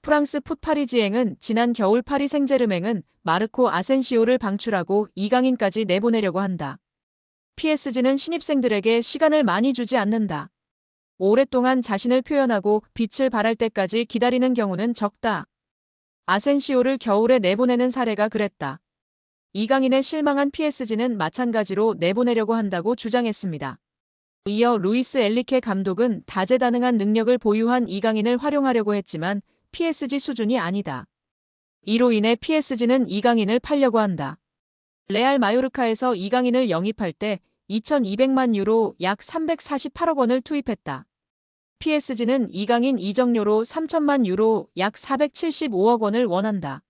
프랑스 풋파리지행은 지난 겨울 파리 생제르맹은 마르코 아센시오를 방출하고 이강인까지 내보내려고 한다. PSG는 신입생들에게 시간을 많이 주지 않는다. 오랫동안 자신을 표현하고 빛을 발할 때까지 기다리는 경우는 적다. 아센시오를 겨울에 내보내는 사례가 그랬다. 이강인에 실망한 PSG는 마찬가지로 내보내려고 한다고 주장했습니다. 이어 루이스 엘리케 감독은 다재다능한 능력을 보유한 이강인을 활용하려고 했지만 PSG 수준이 아니다. 이로 인해 PSG는 이강인을 팔려고 한다. 레알 마요르카에서 이강인을 영입할 때 2,200만 유로 약 348억 원을 투입했다. PSG는 이강인 이적료로 3천만 유로 약 475억 원을 원한다.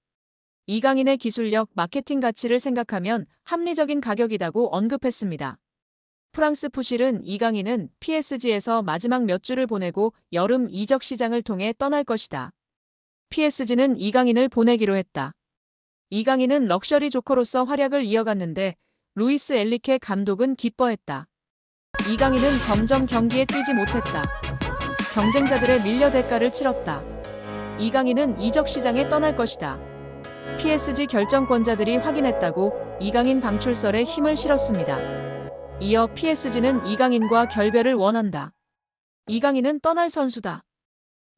이강인의 기술력, 마케팅 가치를 생각하면 합리적인 가격이라고 언급했습니다. 프랑스 푸실은 이강인은 PSG에서 마지막 몇 주를 보내고 여름 이적 시장을 통해 떠날 것이다. PSG는 이강인을 보내기로 했다. 이강인은 럭셔리 조커로서 활약을 이어갔는데 루이스 엘리케 감독은 기뻐했다. 이강인은 점점 경기에 뛰지 못했다. 경쟁자들의 밀려 대가를 치렀다. 이강인은 이적 시장에 떠날 것이다. PSG 결정권자들이 확인했다고 이강인 방출설에 힘을 실었습니다. 이어 PSG는 이강인과 결별을 원한다. 이강인은 떠날 선수다.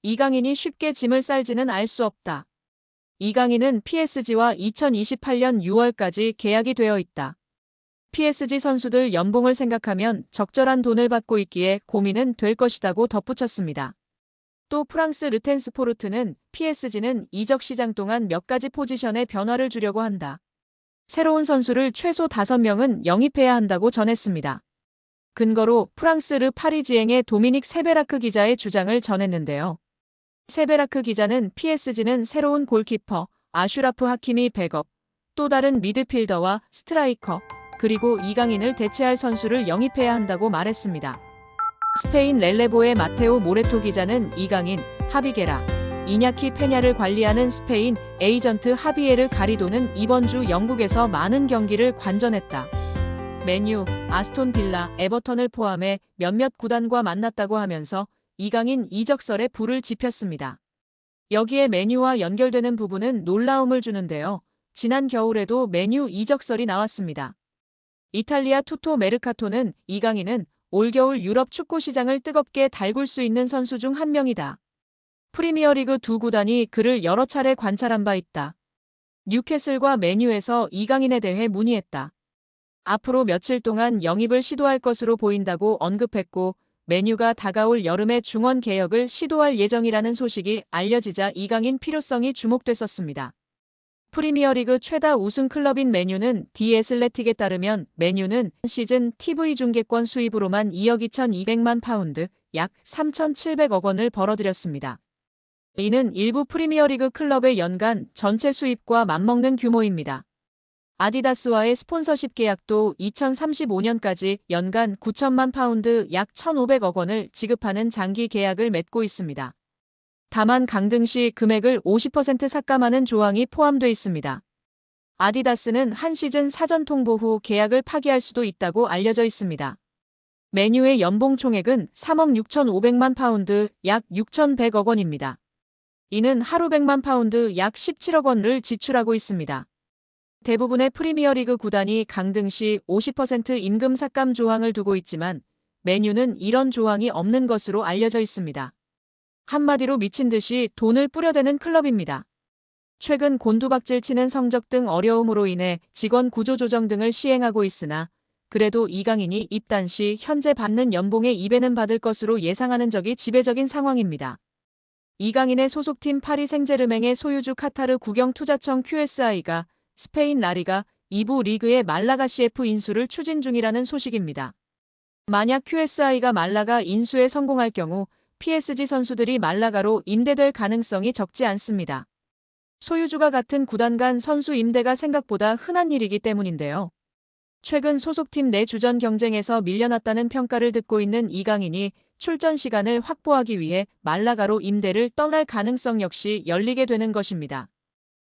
이강인이 쉽게 짐을 쌀지는 알 수 없다. 이강인은 PSG와 2028년 6월까지 계약이 되어 있다. PSG 선수들 연봉을 생각하면 적절한 돈을 받고 있기에 고민은 될 것이라고 덧붙였습니다. 또 프랑스 르텐스포르트는 PSG는 이적 시장 동안 몇 가지 포지션에 변화를 주려고 한다. 새로운 선수를 최소 5명은 영입해야 한다고 전했습니다. 근거로 프랑스 르 파리지행의 도미닉 세베라크 기자의 주장을 전했는데요. 세베라크 기자는 PSG는 새로운 골키퍼, 아슈라프 하키미 백업, 또 다른 미드필더와 스트라이커, 그리고 이강인을 대체할 선수를 영입해야 한다고 말했습니다. 스페인 렐레보의 마테오 모레토 기자는 이강인, 하비게라, 이냐키 페냐를 관리하는 스페인 에이전트 하비에르 가리도는 이번 주 영국에서 많은 경기를 관전했다. 맨유, 아스톤 빌라, 에버턴을 포함해 몇몇 구단과 만났다고 하면서 이강인 이적설에 불을 지폈습니다. 여기에 맨유와 연결되는 부분은 놀라움을 주는데요. 지난 겨울에도 맨유 이적설이 나왔습니다. 이탈리아 투토 메르카토는 이강인은 올겨울 유럽 축구 시장을 뜨겁게 달굴 수 있는 선수 중 한 명이다. 프리미어리그 두 구단이 그를 여러 차례 관찰한 바 있다. 뉴캐슬과 맨유에서 이강인에 대해 문의했다. 앞으로 며칠 동안 영입을 시도할 것으로 보인다고 언급했고 맨유가 다가올 여름에 중원 개혁을 시도할 예정이라는 소식이 알려지자 이강인 필요성이 주목됐었습니다. 프리미어리그 최다 우승 클럽인 맨유는 디 애슬레틱에 따르면 맨유는 시즌 TV 중계권 수입으로만 2억 2,200만 파운드, 약 3,700억 원을 벌어들였습니다. 이는 일부 프리미어리그 클럽의 연간 전체 수입과 맞먹는 규모입니다. 아디다스와의 스폰서십 계약도 2035년까지 연간 9천만 파운드 약 1,500억 원을 지급하는 장기 계약을 맺고 있습니다. 다만 강등 시 금액을 50% 삭감하는 조항이 포함돼 있습니다. 아디다스는 한 시즌 사전 통보 후 계약을 파기할 수도 있다고 알려져 있습니다. 맨유의 연봉 총액은 3억 6,500만 파운드 약 6,100억 원입니다. 이는 하루 100만 파운드 약 17억 원을 지출하고 있습니다. 대부분의 프리미어리그 구단이 강등 시 50% 임금 삭감 조항을 두고 있지만 맨유는 이런 조항이 없는 것으로 알려져 있습니다. 한마디로 미친 듯이 돈을 뿌려대는 클럽입니다. 최근 곤두박질 치는 성적 등 어려움으로 인해 직원 구조 조정 등을 시행하고 있으나 그래도 이강인이 입단 시 현재 받는 연봉의 2배는 받을 것으로 예상하는 적이 지배적인 상황입니다. 이강인의 소속팀 파리 생제르맹의 소유주 카타르 국영투자청 QSI가 스페인 라리가 2부 리그의 말라가 CF 인수를 추진 중이라는 소식입니다. 만약 QSI가 말라가 인수에 성공할 경우 PSG 선수들이 말라가로 임대될 가능성이 적지 않습니다. 소유주가 같은 구단 간 선수 임대가 생각보다 흔한 일이기 때문인데요. 최근 소속팀 내 주전 경쟁에서 밀려났다는 평가를 듣고 있는 이강인이 출전 시간을 확보하기 위해 말라가로 임대를 떠날 가능성 역시 열리게 되는 것입니다.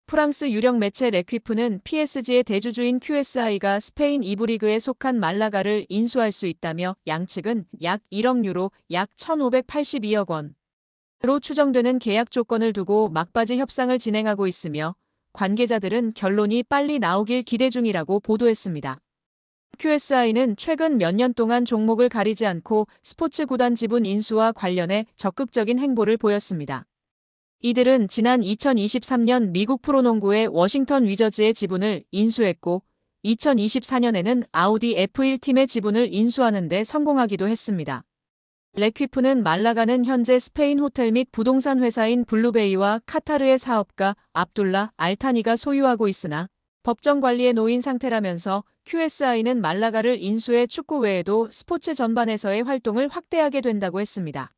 프랑스 유력 매체 레퀴프는 PSG의 대주주인 QSI가 스페인 2부 리그에 속한 말라가를 인수할 수 있다며 양측은 약 1억 유로 약 1,582억 원, 로 추정되는 계약 조건을 두고 막바지 협상을 진행하고 있으며 관계자들은 결론이 빨리 나오길 기대 중이라고 보도했습니다. QSI는 최근 몇 년 동안 종목을 가리지 않고 스포츠 구단 지분 인수와 관련해 적극적인 행보를 보였습니다. 이들은 지난 2023년 미국 프로농구의 워싱턴 위저즈의 지분을 인수했고 2024년에는 아우디 F1 팀의 지분을 인수하는 데 성공하기도 했습니다. 레퀴프는 말라가는 현재 스페인 호텔 및 부동산 회사인 블루베이와 카타르의 사업가 압둘라 알타니가 소유하고 있으나 법정 관리에 놓인 상태라면서 QSI는 말라가를 인수해 축구 외에도 스포츠 전반에서의 활동을 확대하게 된다고 했습니다.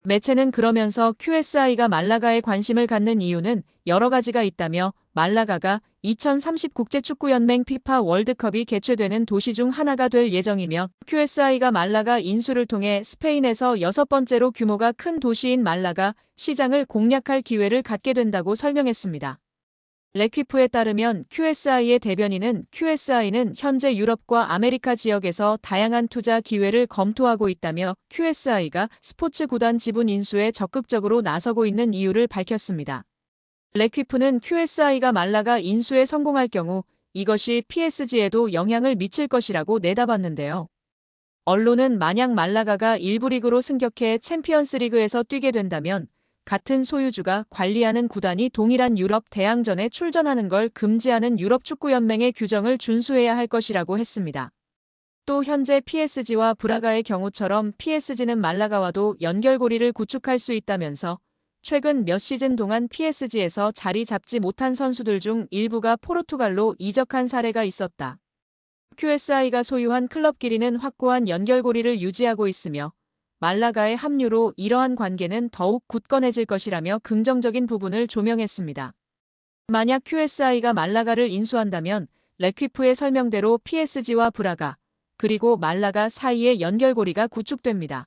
매체는 그러면서 QSI가 말라가에 관심을 갖는 이유는 여러 가지가 있다며 말라가가 2030 국제축구연맹 피파 월드컵이 개최되는 도시 중 하나가 될 예정이며 QSI가 말라가 인수를 통해 스페인에서 6번째로 규모가 큰 도시인 말라가 시장을 공략할 기회를 갖게 된다고 설명했습니다. 레퀴프에 따르면 QSI의 대변인은 QSI는 현재 유럽과 아메리카 지역에서 다양한 투자 기회를 검토하고 있다며 QSI가 스포츠 구단 지분 인수에 적극적으로 나서고 있는 이유를 밝혔습니다. 레퀴프는 QSI가 말라가 인수에 성공할 경우 이것이 PSG에도 영향을 미칠 것이라고 내다봤는데요. 언론은 만약 말라가가 일부 리그로 승격해 챔피언스리그에서 뛰게 된다면 같은 소유주가 관리하는 구단이 동일한 유럽 대항전에 출전하는 걸 금지하는 유럽축구연맹의 규정을 준수해야 할 것이라고 했습니다. 또 현재 PSG와 브라가의 경우처럼 PSG는 말라가와도 연결고리를 구축할 수 있다면서 최근 몇 시즌 동안 PSG에서 자리 잡지 못한 선수들 중 일부가 포르투갈로 이적한 사례가 있었다. QSI가 소유한 클럽끼리는 확고한 연결고리를 유지하고 있으며 말라가의 합류로 이러한 관계는 더욱 굳건해질 것이라며 긍정적인 부분을 조명했습니다. 만약 QSI가 말라가를 인수한다면 레퀴프의 설명대로 PSG와 브라가 그리고 말라가 사이의 연결고리가 구축됩니다.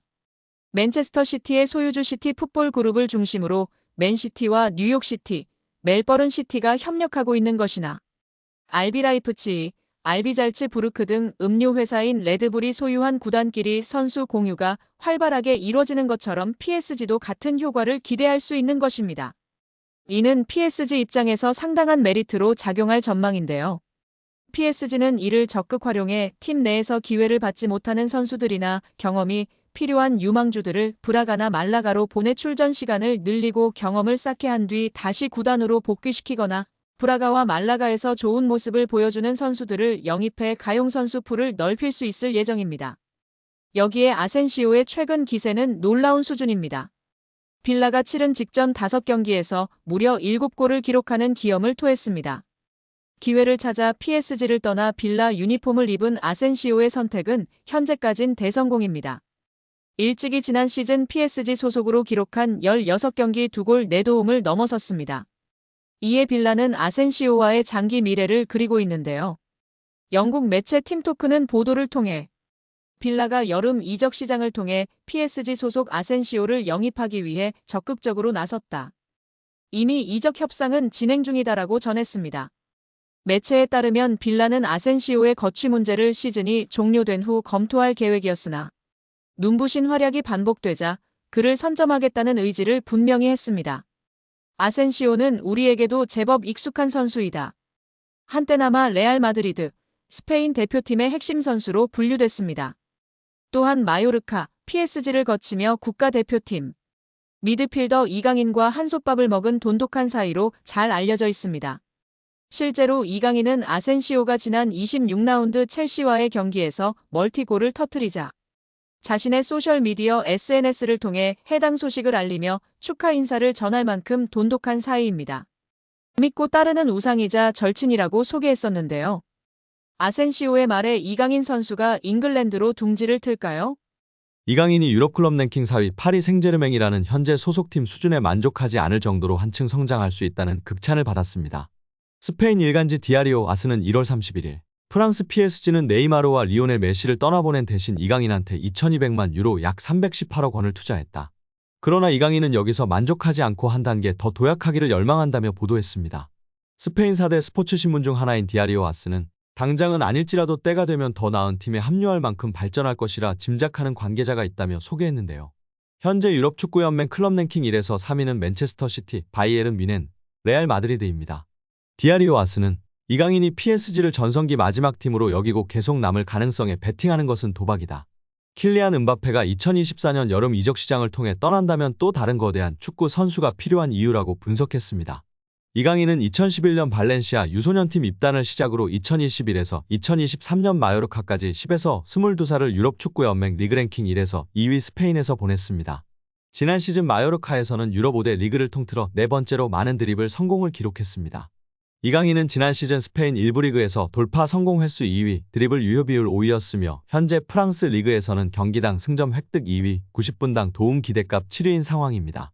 맨체스터 시티의 소유주 시티 풋볼 그룹을 중심으로 맨시티와 뉴욕시티, 멜버른 시티가 협력하고 있는 것이나 RB 라이프치히, RB 잘츠부르크 등 음료 회사인 레드불이 소유한 구단끼리 선수 공유가 활발하게 이뤄지는 것처럼 PSG도 같은 효과를 기대할 수 있는 것입니다. 이는 PSG 입장에서 상당한 메리트로 작용할 전망인데요. PSG는 이를 적극 활용해 팀 내에서 기회를 받지 못하는 선수들이나 경험이 필요한 유망주들을 브라가나 말라가로 보내 출전 시간을 늘리고 경험을 쌓게 한 뒤 다시 구단으로 복귀시키거나 브라가와 말라가에서 좋은 모습을 보여주는 선수들을 영입해 가용 선수 풀을 넓힐 수 있을 예정입니다. 여기에 아센시오의 최근 기세는 놀라운 수준입니다. 빌라가 치른 직전 5경기에서 무려 7골을 기록하는 기염을 토했습니다. 기회를 찾아 PSG를 떠나 빌라 유니폼을 입은 아센시오의 선택은 현재까진 대성공입니다. 일찍이 지난 시즌 PSG 소속으로 기록한 16경기 2골 4도움을 넘어섰습니다. 이에 빌라는 아센시오와의 장기 미래를 그리고 있는데요. 영국 매체 팀토크는 보도를 통해 빌라가 여름 이적 시장을 통해 PSG 소속 아센시오를 영입하기 위해 적극적으로 나섰다. 이미 이적 협상은 진행 중이다라고 전했습니다. 매체에 따르면 빌라는 아센시오의 거취 문제를 시즌이 종료된 후 검토할 계획이었으나 눈부신 활약이 반복되자 그를 선점하겠다는 의지를 분명히 했습니다. 아센시오는 우리에게도 제법 익숙한 선수이다. 한때나마 레알 마드리드, 스페인 대표팀의 핵심 선수로 분류됐습니다. 또한 마요르카, PSG를 거치며 국가대표팀, 미드필더 이강인과 한솥밥을 먹은 돈독한 사이로 잘 알려져 있습니다. 실제로 이강인은 아센시오가 지난 26라운드 첼시와의 경기에서 멀티골을 터뜨리자 자신의 소셜미디어 SNS를 통해 해당 소식을 알리며 축하 인사를 전할 만큼 돈독한 사이입니다. 믿고 따르는 우상이자 절친이라고 소개했었는데요. 아센시오의 말에 이강인 선수가 잉글랜드로 둥지를 틀까요? 이강인이 유럽클럽 랭킹 4위 파리 생제르맹이라는 현재 소속팀 수준에 만족하지 않을 정도로 한층 성장할 수 있다는 극찬을 받았습니다. 스페인 일간지 디아리오 아스는 1월 31일 프랑스 PSG는 네이마르와 리오넬 메시를 떠나보낸 대신 이강인한테 2200만 유로 약 318억 원을 투자했다. 그러나 이강인은 여기서 만족하지 않고 한 단계 더 도약하기를 열망한다며 보도했습니다. 스페인 4대 스포츠 신문 중 하나인 디아리오 아스는 당장은 아닐지라도 때가 되면 더 나은 팀에 합류할 만큼 발전할 것이라 짐작하는 관계자가 있다며 소개했는데요. 현재 유럽 축구연맹 클럽 랭킹 1에서 3위는 맨체스터 시티, 바이에른 뮌헨, 레알 마드리드입니다. 디아리오 아스는 이강인이 PSG를 전성기 마지막 팀으로 여기고 계속 남을 가능성에 베팅하는 것은 도박이다. 킬리안 은바페가 2024년 여름 이적 시장을 통해 떠난다면 또 다른 거대한 축구 선수가 필요한 이유라고 분석했습니다. 이강인은 2011년 발렌시아 유소년팀 입단을 시작으로 2021에서 2023년 마요르카까지 10에서 22살을 유럽 축구연맹 리그랭킹 1에서 2위 스페인에서 보냈습니다. 지난 시즌 마요르카에서는 유럽 5대 리그를 통틀어 네 번째로 많은 드리블 성공을 기록했습니다. 이강인은 지난 시즌 스페인 1부 리그에서 돌파 성공 횟수 2위, 드리블 유효 비율 5위였으며 현재 프랑스 리그에서는 경기당 승점 획득 2위, 90분당 도움 기대값 7위인 상황입니다.